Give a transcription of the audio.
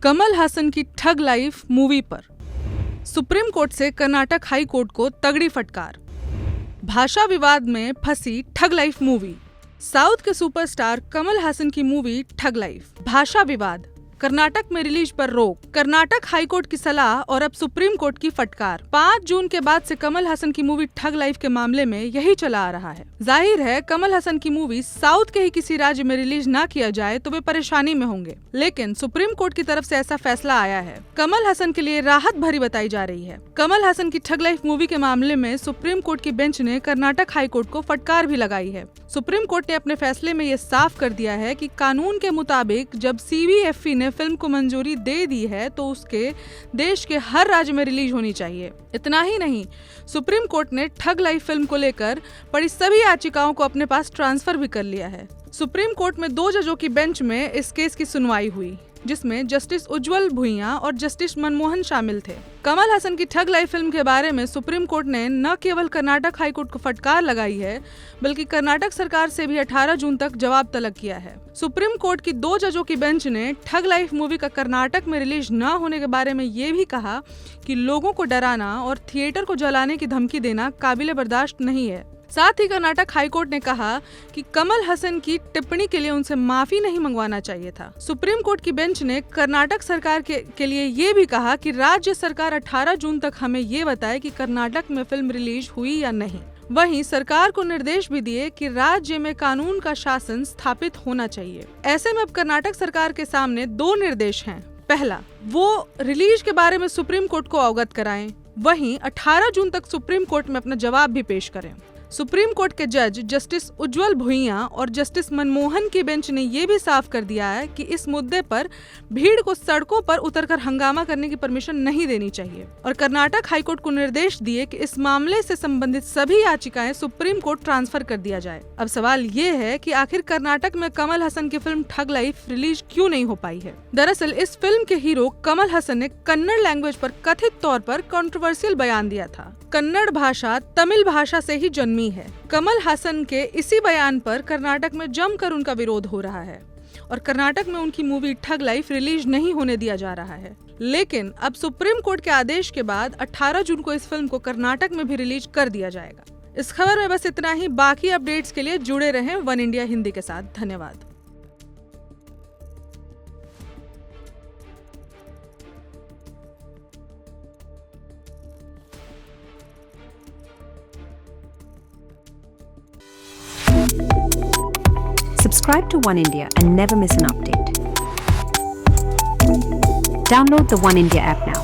कमल हासन की thug life movie पर supreme court से कर्नाटक हाई कोर्ट को तगड़ी फटकार। भाषा विवाद में फंसी ठग लाइफ मूवी। साउथ के सुपरस्टार कमल हासन की मूवी ठग लाइफ भाषा विवाद, कर्नाटक में रिलीज पर रोक, कर्नाटक हाई कोर्ट की सलाह और अब सुप्रीम कोर्ट की फटकार। 5 जून के बाद से कमल हासन की मूवी ठग लाइफ के मामले में यही चला आ रहा है। जाहिर है कमल हासन की मूवी साउथ के ही किसी राज्य में रिलीज ना किया जाए तो वे परेशानी में होंगे, लेकिन सुप्रीम कोर्ट की तरफ से ऐसा फैसला आया है। कमल हासन के लिए राहत भरी बताई जा रही है। कमल हासन की ठग लाइफ मूवी के मामले में सुप्रीम कोर्ट की बेंच ने कर्नाटक हाई कोर्ट को फटकार भी लगाई है। सुप्रीम कोर्ट ने अपने फैसले में ये साफ कर दिया है कि कानून के मुताबिक जब CBFE ने फिल्म को मंजूरी दे दी है तो उसके देश के हर राज्य में रिलीज होनी चाहिए। इतना ही नहीं, सुप्रीम कोर्ट ने ठग लाइफ फिल्म को लेकर पड़ी सभी याचिकाओं को अपने पास ट्रांसफर भी कर लिया है। सुप्रीम कोर्ट में 2 जजों की बेंच में इस केस की सुनवाई हुई, जिसमें जस्टिस उज्जवल भुइयां और जस्टिस मनमोहन शामिल थे। कमल हासन की ठग लाइफ फिल्म के बारे में सुप्रीम कोर्ट ने न केवल कर्नाटक हाई कोर्ट को फटकार लगाई है, बल्कि कर्नाटक सरकार से भी 18 जून तक जवाब तलब किया है। सुप्रीम कोर्ट की 2 जजों की बेंच ने ठग लाइफ मूवी का कर्नाटक में रिलीज न होने के बारे में ये भी कहा कि लोगों को डराना और थिएटर को जलाने की धमकी देना काबिले बर्दाश्त नहीं है। साथ ही कर्नाटक हाईकोर्ट ने कहा कि कमल हासन की टिप्पणी के लिए उनसे माफी नहीं मंगवाना चाहिए था। सुप्रीम कोर्ट की बेंच ने कर्नाटक सरकार के लिए ये भी कहा कि राज्य सरकार 18 जून तक हमें ये बताए कि कर्नाटक में फिल्म रिलीज हुई या नहीं। वहीं सरकार को निर्देश भी दिए कि राज्य में कानून का शासन स्थापित होना चाहिए। ऐसे में अब कर्नाटक सरकार के सामने 2 निर्देश हैं। पहला, वो रिलीज के बारे में सुप्रीम कोर्ट को अवगत कराएं, वहीं 18 जून तक सुप्रीम कोर्ट में अपना जवाब भी पेश करें। सुप्रीम कोर्ट के जज जस्टिस उज्जवल भुइयां और जस्टिस मनमोहन की बेंच ने यह भी साफ कर दिया है कि इस मुद्दे पर भीड़ को सड़कों पर उतरकर हंगामा करने की परमिशन नहीं देनी चाहिए और कर्नाटक हाईकोर्ट को निर्देश दिए कि इस मामले से संबंधित सभी याचिकाएं सुप्रीम कोर्ट ट्रांसफर कर दिया जाए। अब सवाल ये है कि आखिर कर्नाटक में कमल हासन की फिल्म ठग लाइफ रिलीज क्यों नहीं हो पाई है। दरअसल इस फिल्म के हीरो कमल हासन ने कन्नड़ लैंग्वेज पर कथित तौर पर कंट्रोवर्शियल बयान दिया था। कन्नड़ भाषा तमिल भाषा से ही जन्मी है। कमल हासन के इसी बयान पर कर्नाटक में जमकर उनका विरोध हो रहा है और कर्नाटक में उनकी मूवी ठग लाइफ रिलीज नहीं होने दिया जा रहा है। लेकिन अब सुप्रीम कोर्ट के आदेश के बाद 18 जून को इस फिल्म को कर्नाटक में भी रिलीज कर दिया जाएगा। इस खबर में बस इतना ही। बाकी अपडेट्स के लिए जुड़े रहें वन इंडिया हिंदी के साथ। धन्यवाद। Subscribe to One India and never miss an update. Download the One India app now.